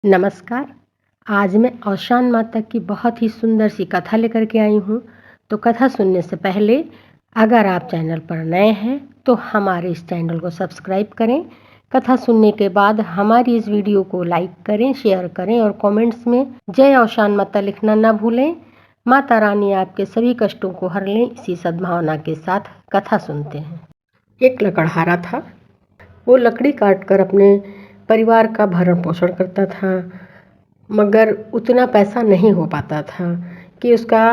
नमस्कार। आज मैं औशान माता की बहुत ही सुंदर सी कथा लेकर के आई हूँ। तो कथा सुनने से पहले अगर आप चैनल पर नए हैं तो हमारे इस चैनल को सब्सक्राइब करें। कथा सुनने के बाद हमारी इस वीडियो को लाइक करें, शेयर करें और कमेंट्स में जय औशान माता लिखना ना भूलें। माता रानी आपके सभी कष्टों को हर लें, इसी सद्भावना के साथ कथा सुनते हैं। एक लकड़हारा था। वो लकड़ी काट कर अपने परिवार का भरण पोषण करता था, मगर उतना पैसा नहीं हो पाता था कि उसका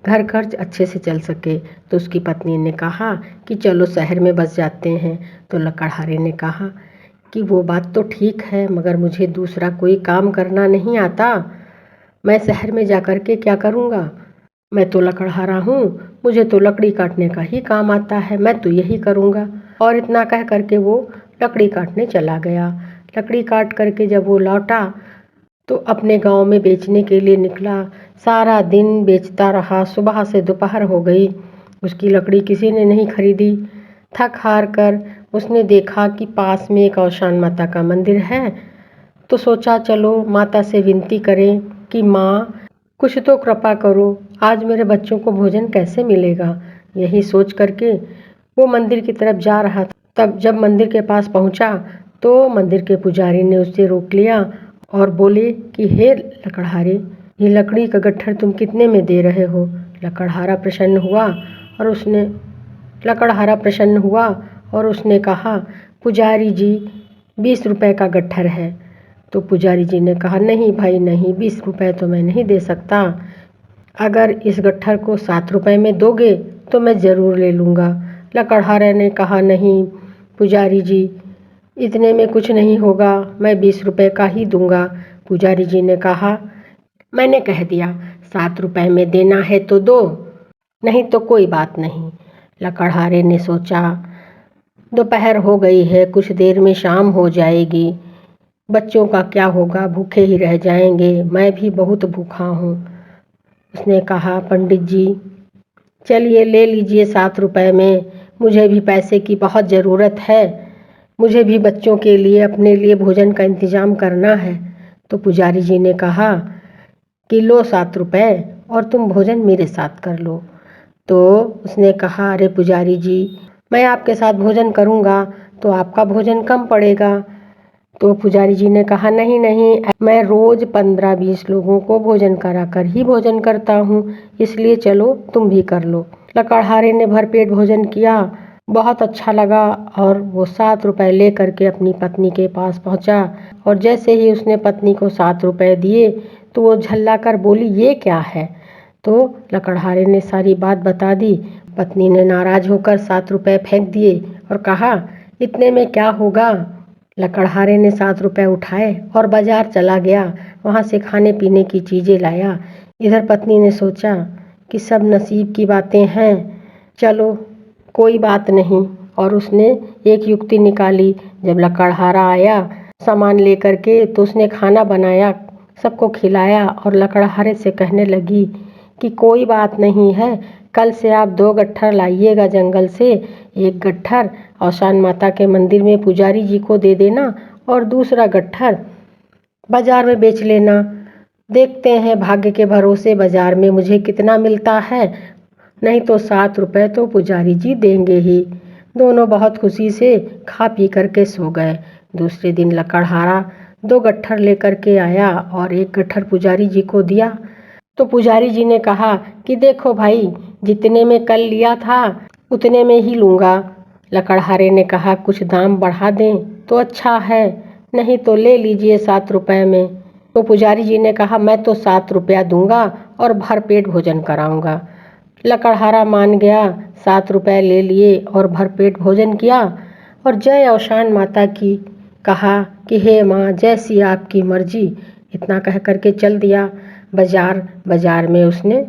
घर खर्च अच्छे से चल सके। तो उसकी पत्नी ने कहा कि चलो शहर में बस जाते हैं। तो लकड़हारे ने कहा कि वो बात तो ठीक है, मगर मुझे दूसरा कोई काम करना नहीं आता। मैं शहर में जा कर के क्या करूँगा? मैं तो लकड़हारा हूँ, मुझे तो लकड़ी काटने का ही काम आता है, मैं तो यही करूँगा। और इतना कह करके वो लकड़ी काटने चला गया। लकड़ी काट करके जब वो लौटा तो अपने गांव में बेचने के लिए निकला। सारा दिन बेचता रहा, सुबह से दोपहर हो गई, उसकी लकड़ी किसी ने नहीं खरीदी। थक हार कर उसने देखा कि पास में एक औशान माता का मंदिर है। तो सोचा चलो माता से विनती करें कि माँ कुछ तो कृपा करो, आज मेरे बच्चों को भोजन कैसे मिलेगा। यही सोच करके वो मंदिर की तरफ जा रहा था। तब जब मंदिर के पास पहुंचा तो मंदिर के पुजारी ने उससे रोक लिया और बोले कि हे लकड़हारे, ये लकड़ी का गट्ठर तुम कितने में दे रहे हो? लकड़हारा प्रसन्न हुआ और उसने कहा, पुजारी जी 20 रुपए का गट्ठर है। तो पुजारी जी ने कहा, नहीं भाई नहीं, 20 रुपए तो मैं नहीं दे सकता। अगर इस गट्ठर को 7 रुपए में दोगे तो मैं ज़रूर ले लूँगा। लकड़हारे ने कहा, नहीं पुजारी जी, इतने में कुछ नहीं होगा, मैं 20 रुपए का ही दूंगा। पुजारी जी ने कहा, मैंने कह दिया 7 रुपए में देना है तो दो, नहीं तो कोई बात नहीं। लकड़हारे ने सोचा दोपहर हो गई है, कुछ देर में शाम हो जाएगी, बच्चों का क्या होगा, भूखे ही रह जाएंगे, मैं भी बहुत भूखा हूँ। उसने कहा, पंडित जी चलिए ले लीजिए 7 रुपए में, मुझे भी पैसे की बहुत ज़रूरत है, मुझे भी बच्चों के लिए अपने लिए भोजन का इंतज़ाम करना है। तो पुजारी जी ने कहा कि लो 7 रुपए और तुम भोजन मेरे साथ कर लो। तो उसने कहा, अरे पुजारी जी, मैं आपके साथ भोजन करूँगा तो आपका भोजन कम पड़ेगा। तो पुजारी जी ने कहा, नहीं नहीं, मैं रोज़ 15-20 लोगों को भोजन करा कर ही भोजन करता हूँ, इसलिए चलो तुम भी कर लो। लकड़हारे ने भरपेट भोजन किया, बहुत अच्छा लगा और वो 7 रुपए ले करके अपनी पत्नी के पास पहुँचा। और जैसे ही उसने पत्नी को 7 रुपए दिए तो वो झल्ला कर बोली, ये क्या है? तो लकड़हारे ने सारी बात बता दी। पत्नी ने नाराज होकर 7 रुपए फेंक दिए और कहा, इतने में क्या होगा। लकड़हारे ने 7 रुपए उठाए और बाजार चला गया, वहाँ से खाने पीने की चीज़ें लाया। इधर पत्नी ने सोचा कि सब नसीब की बातें हैं, चलो कोई बात नहीं। और उसने एक युक्ति निकाली। जब लकड़हारा आया सामान लेकर के तो उसने खाना बनाया, सबको खिलाया और लकड़हारे से कहने लगी कि कोई बात नहीं है, कल से आप 2 गट्ठर लाइएगा जंगल से, एक गट्ठर औशान माता के मंदिर में पुजारी जी को दे देना और दूसरा गट्ठर बाजार में बेच लेना। देखते हैं भाग्य के भरोसे बाजार में मुझे कितना मिलता है, नहीं तो 7 रुपए तो पुजारी जी देंगे ही। दोनों बहुत खुशी से खा पी करके सो गए। दूसरे दिन लकड़हारा 2 गट्ठर लेकर के आया और एक गट्ठर पुजारी जी को दिया। तो पुजारी जी ने कहा कि देखो भाई, जितने में कल लिया था उतने में ही लूँगा। लकड़हारे ने कहा, कुछ दाम बढ़ा दें तो अच्छा है, नहीं तो ले लीजिए 7 रुपए में। तो पुजारी जी ने कहा, मैं तो 7 रुपया दूंगा और भरपेट भोजन कराऊंगा। लकड़हारा मान गया, 7 रुपए ले लिए और भरपेट भोजन किया और जय औशान माता की कहा कि हे माँ, जैसी आपकी मर्जी। इतना कह करके चल दिया बाजार में उसने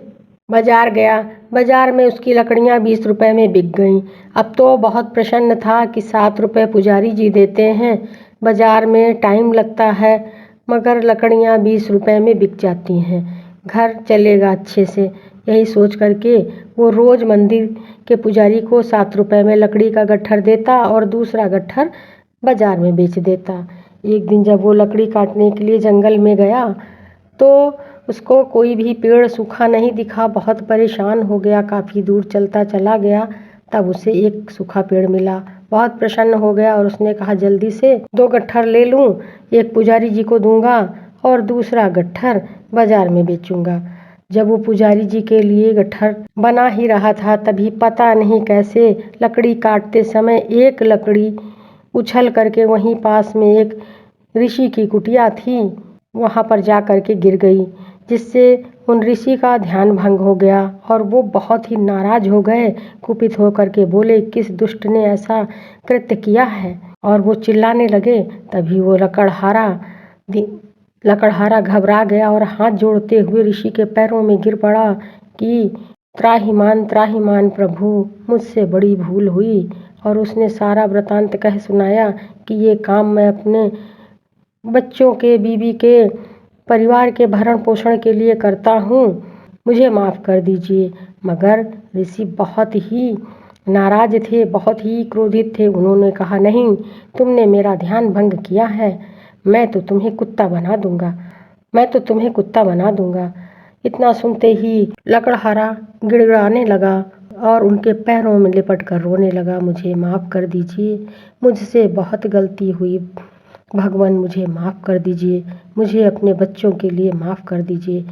बाजार गया। बाजार में उसकी लकड़ियाँ 20 रुपए में बिक गईं। अब तो बहुत प्रसन्न था कि 7 रुपए पुजारी जी देते हैं, बाजार में टाइम लगता है, मगर लकड़ियाँ 20 रुपए में बिक जाती हैं, घर चलेगा अच्छे से। यही सोच करके वो रोज़ मंदिर के पुजारी को 7 रुपए में लकड़ी का गट्ठर देता और दूसरा गट्ठर बाजार में बेच देता। एक दिन जब वो लकड़ी काटने के लिए जंगल में गया तो उसको कोई भी पेड़ सूखा नहीं दिखा। बहुत परेशान हो गया, काफ़ी दूर चलता चला गया, तब उसे एक सूखा पेड़ मिला। बहुत प्रसन्न हो गया और उसने कहा जल्दी से 2 गट्ठर ले लूँ, एक पुजारी जी को दूंगा और दूसरा गट्ठर बाजार में बेचूंगा। जब वो पुजारी जी के लिए गट्ठर बना ही रहा था तभी पता नहीं कैसे लकड़ी काटते समय एक लकड़ी उछल करके वहीं पास में एक ऋषि की कुटिया थी, वहाँ पर जा कर के गिर गई, जिससे उन ऋषि का ध्यान भंग हो गया और वो बहुत ही नाराज हो गए। कुपित होकर के बोले, किस दुष्ट ने ऐसा कृत्य किया है? और वो चिल्लाने लगे। तभी वो लकड़हारा घबरा गया और हाथ जोड़ते हुए ऋषि के पैरों में गिर पड़ा कि त्राहिमाम प्रभु, मुझसे बड़ी भूल हुई। और उसने सारा वृतांत कह सुनाया कि ये काम मैं अपने बच्चों के, बीवी के, परिवार के भरण पोषण के लिए करता हूँ, मुझे माफ़ कर दीजिए। मगर ऋषि बहुत ही नाराज थे, बहुत ही क्रोधित थे। उन्होंने कहा, नहीं, तुमने मेरा ध्यान भंग किया है, मैं तो तुम्हें कुत्ता बना दूंगा। इतना सुनते ही लकड़हारा गिड़गिड़ाने लगा और उनके पैरों में लिपट कर रोने लगा, मुझे माफ़ कर दीजिए, मुझसे बहुत गलती हुई, भगवान मुझे माफ़ कर दीजिए, मुझे अपने बच्चों के लिए माफ़ कर दीजिए।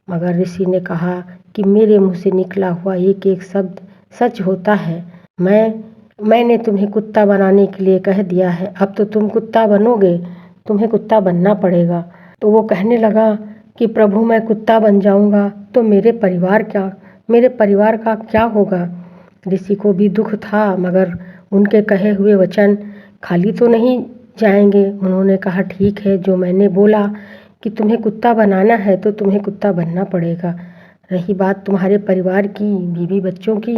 मगर ऋषि ने कहा कि मेरे मुँह से निकला हुआ एक एक शब्द सच होता है। मैंने तुम्हें कुत्ता बनाने के लिए कह दिया है, अब तो तुम कुत्ता बनोगे, तुम्हें कुत्ता बनना पड़ेगा। तो वो कहने लगा कि प्रभु, मैं कुत्ता बन जाऊंगा तो मेरे परिवार का क्या होगा? ऋषि को भी दुख था, मगर उनके कहे हुए वचन खाली तो नहीं जाएंगे। उन्होंने कहा, ठीक है, जो मैंने बोला कि तुम्हें कुत्ता बनाना है तो तुम्हें कुत्ता बनना पड़ेगा। रही बात तुम्हारे परिवार की, बीवी बच्चों की,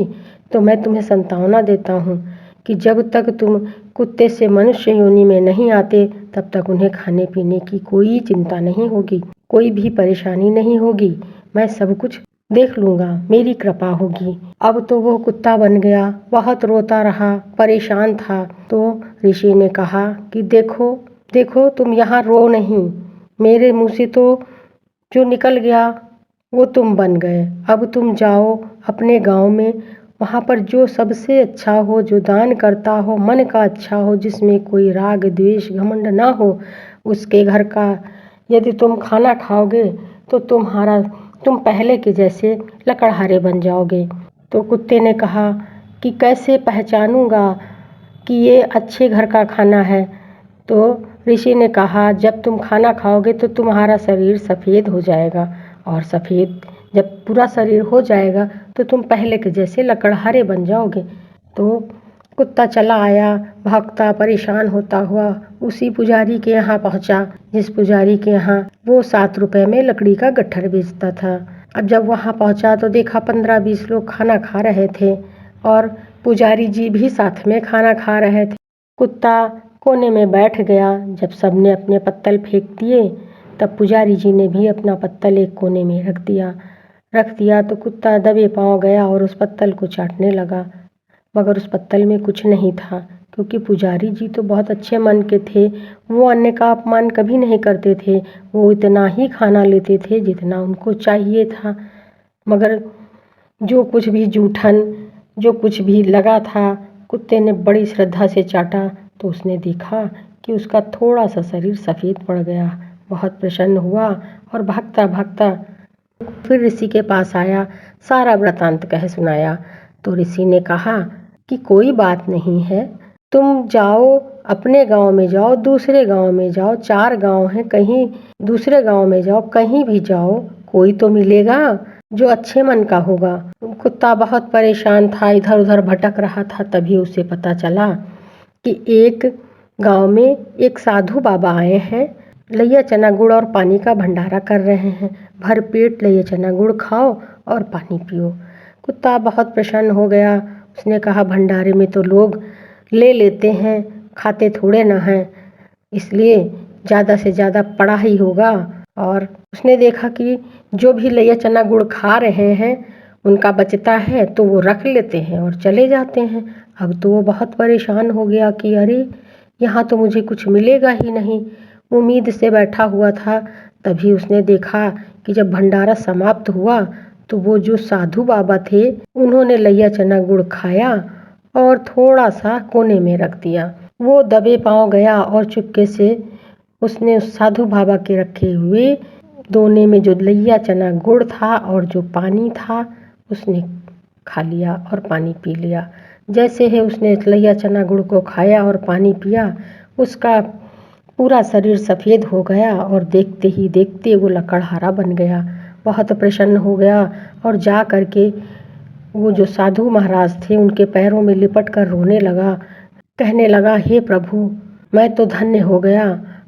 तो मैं तुम्हें सांत्वना देता हूँ कि जब तक तुम कुत्ते से मनुष्य योनि में नहीं आते तब तक उन्हें खाने पीने की कोई चिंता नहीं होगी, कोई भी परेशानी नहीं होगी, मैं सब कुछ देख लूँगा, मेरी कृपा होगी। अब तो वो कुत्ता बन गया, बहुत रोता रहा, परेशान था। तो ऋषि ने कहा कि देखो तुम यहाँ रो नहीं, मेरे मुँह से तो जो निकल गया वो तुम बन गए। अब तुम जाओ अपने गांव में, वहाँ पर जो सबसे अच्छा हो, जो दान करता हो, मन का अच्छा हो, जिसमें कोई राग द्वेष घमंड ना हो, उसके घर का यदि तुम खाना खाओगे तो तुम पहले के जैसे लकड़हारे बन जाओगे। तो कुत्ते ने कहा कि कैसे पहचानूंगा कि ये अच्छे घर का खाना है? तो ऋषि ने कहा, जब तुम खाना खाओगे तो तुम्हारा शरीर सफ़ेद हो जाएगा और सफ़ेद जब पूरा शरीर हो जाएगा तो तुम पहले के जैसे लकड़हारे बन जाओगे। तो कुत्ता चला आया, भागता परेशान होता हुआ उसी पुजारी के यहाँ पहुँचा, जिस पुजारी के यहाँ वो 7 रुपए में लकड़ी का गट्ठर बेचता था। अब जब वहाँ पहुँचा तो देखा 15-20 लोग खाना खा रहे थे और पुजारी जी भी साथ में खाना खा रहे थे। कुत्ता कोने में बैठ गया। जब सबने अपने पत्तल फेंक दिए तब पुजारी जी ने भी अपना पत्तल एक कोने में रख दिया तो कुत्ता दबे पाँव गया और उस पत्तल को चाटने लगा। मगर उस पत्तल में कुछ नहीं था, क्योंकि पुजारी जी तो बहुत अच्छे मन के थे, वो अन्न का अपमान कभी नहीं करते थे, वो इतना ही खाना लेते थे जितना उनको चाहिए था। मगर जो कुछ भी जूठन, जो कुछ भी लगा था, कुत्ते ने बड़ी श्रद्धा से चाटा तो उसने देखा कि उसका थोड़ा सा शरीर सफ़ेद पड़ गया। बहुत प्रसन्न हुआ और भागता भागता फिर ऋषि के पास आया, सारा वृतांत कह सुनाया। तो ऋषि ने कहा कि कोई बात नहीं है, तुम जाओ अपने गांव में जाओ, दूसरे गांव में जाओ, 4 गांव हैं, कहीं दूसरे गांव में जाओ, कहीं भी जाओ, कोई तो मिलेगा जो अच्छे मन का होगा। कुत्ता बहुत परेशान था, इधर उधर भटक रहा था। तभी उसे पता चला कि एक गांव में एक साधु बाबा आए हैं, लैया चना गुड़ और पानी का भंडारा कर रहे हैं, भर पेट लैया चना गुड़ खाओ और पानी पियो। कुत्ता बहुत प्रसन्न हो गया। उसने कहा, भंडारे में तो लोग ले लेते हैं, खाते थोड़े ना हैं, इसलिए ज़्यादा से ज़्यादा पड़ा ही होगा। और उसने देखा कि जो भी लैया चना गुड़ खा रहे हैं उनका बचता है तो वो रख लेते हैं और चले जाते हैं। अब तो वो बहुत परेशान हो गया कि अरे, यहाँ तो मुझे कुछ मिलेगा ही नहीं। उम्मीद से बैठा हुआ था। तभी उसने देखा कि जब भंडारा समाप्त हुआ तो वो जो साधु बाबा थे उन्होंने लैया चना गुड़ खाया और थोड़ा सा कोने में रख दिया। वो दबे पाँव गया और चुपके से उसने उस साधु बाबा के रखे हुए दोने में जो लैया चना गुड़ था और जो पानी था उसने खा लिया और पानी पी लिया। जैसे ही उसने लैया चना गुड़ को खाया और पानी पिया, उसका पूरा शरीर सफ़ेद हो गया और देखते ही देखते वो लकड़हारा बन गया। बहुत प्रसन्न हो गया और जा कर के वो जो साधु महाराज थे उनके पैरों में लिपट कर रोने लगा। कहने लगा, हे प्रभु, मैं तो धन्य हो गया,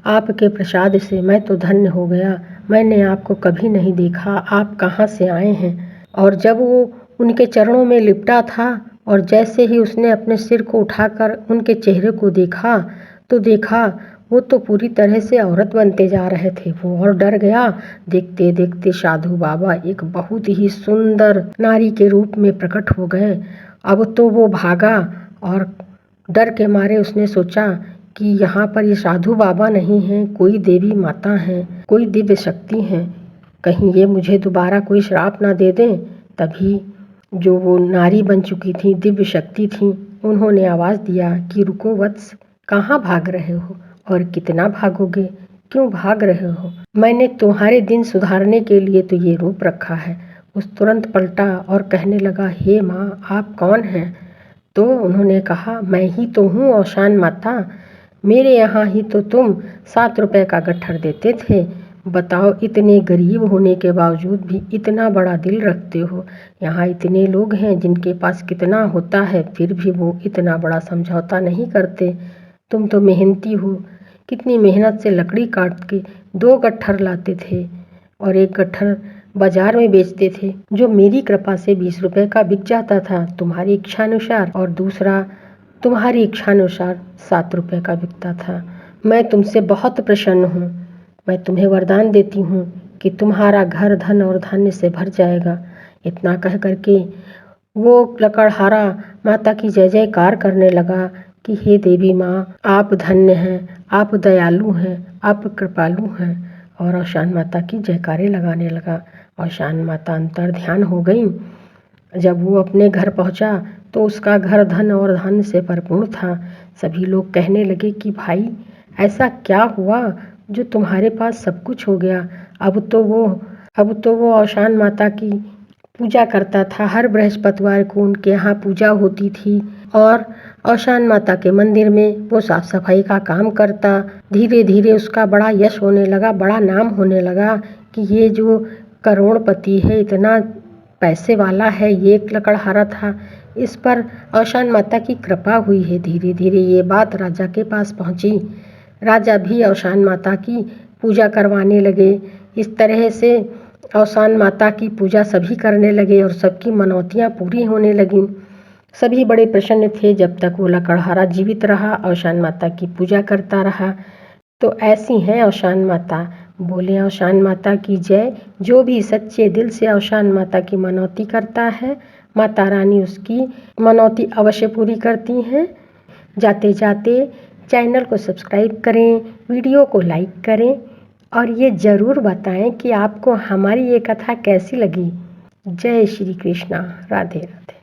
आपके प्रसाद से मैं तो धन्य हो गया। मैंने आपको कभी नहीं देखा, आप कहाँ से आए हैं। और जब वो उनके चरणों में लिपटा था और जैसे ही उसने अपने सिर को उठाकर उनके चेहरे को देखा तो देखा वो तो पूरी तरह से औरत बनते जा रहे थे। वो और डर गया। देखते देखते साधु बाबा एक बहुत ही सुंदर नारी के रूप में प्रकट हो गए। अब तो वो भागा और डर के मारे उसने सोचा कि यहाँ पर ये साधु बाबा नहीं हैं, कोई देवी माता हैं, कोई दिव्य शक्ति हैं, कहीं ये मुझे दोबारा कोई श्राप ना दे दें। तभी जो वो नारी बन चुकी थी, दिव्य शक्ति थी, उन्होंने आवाज़ दिया कि रुको वत्स, कहाँ भाग रहे हो और कितना भागोगे, क्यों भाग रहे हो? मैंने तुम्हारे दिन सुधारने के लिए तो ये रूप रखा है। उस तुरंत पलटा और कहने लगा, हे माँ, आप कौन हैं? तो उन्होंने कहा, मैं ही तो हूँ औशान माता। मेरे यहाँ ही तो तुम 7 रुपए का गट्ठर देते थे। बताओ, इतने गरीब होने के बावजूद भी इतना बड़ा दिल रखते हो। यहाँ इतने लोग हैं जिनके पास कितना होता है, फिर भी वो इतना बड़ा समझौता नहीं करते। तुम तो मेहनती हो, कितनी मेहनत से लकड़ी काट के 2 गट्ठर लाते थे और 1 गट्ठर बाजार में बेचते थे, जो मेरी कृपा से 20 रुपए का बिक जाता था तुम्हारी इच्छानुसार, और दूसरा तुम्हारी इच्छानुसार 7 रुपए का बिकता था। मैं तुमसे बहुत प्रसन्न हूँ। मैं तुम्हें वरदान देती हूँ कि तुम्हारा घर धन और धान्य से भर जाएगा। इतना कह करके वो लकड़हारा माता की जय जयकार करने लगा कि हे देवी माँ, आप धन्य हैं, आप दयालु हैं, आप कृपालु हैं। और औशान माता की जयकारे लगाने लगा। औशान माता अंतर ध्यान हो गई। जब वो अपने घर पहुंचा तो उसका घर धन और धान्य से भरपूर था। सभी लोग कहने लगे कि भाई, ऐसा क्या हुआ जो तुम्हारे पास सब कुछ हो गया? अब तो वो औशान माता की पूजा करता था। हर बृहस्पतिवार को उनके यहाँ पूजा होती थी और औशान माता के मंदिर में वो साफ सफाई का काम करता। धीरे धीरे उसका बड़ा यश होने लगा, बड़ा नाम होने लगा कि ये जो करोड़पति है, इतना पैसे वाला है, ये एक लकड़हारा था। इस पर औशान माता की कृपा हुई है। धीरे धीरे ये बात राजा के पास पहुंची। राजा भी औशान माता की पूजा करवाने लगे। इस तरह से औशान माता की पूजा सभी करने लगे और सबकी मनौतियाँ पूरी होने लगीं। सभी बड़े प्रसन्न थे जब तक वो लकड़हारा जीवित रहा, औशान माता की पूजा करता रहा। तो ऐसी हैं औशान माता। बोले औशान माता की जय। जो भी सच्चे दिल से औशान माता की मनौती करता है, माता रानी उसकी मनौती अवश्य पूरी करती हैं। जाते जाते चैनल को सब्सक्राइब करें, वीडियो को लाइक करें और ये ज़रूर बताएं कि आपको हमारी ये कथा कैसी लगी। जय श्री कृष्णा। राधे राधे।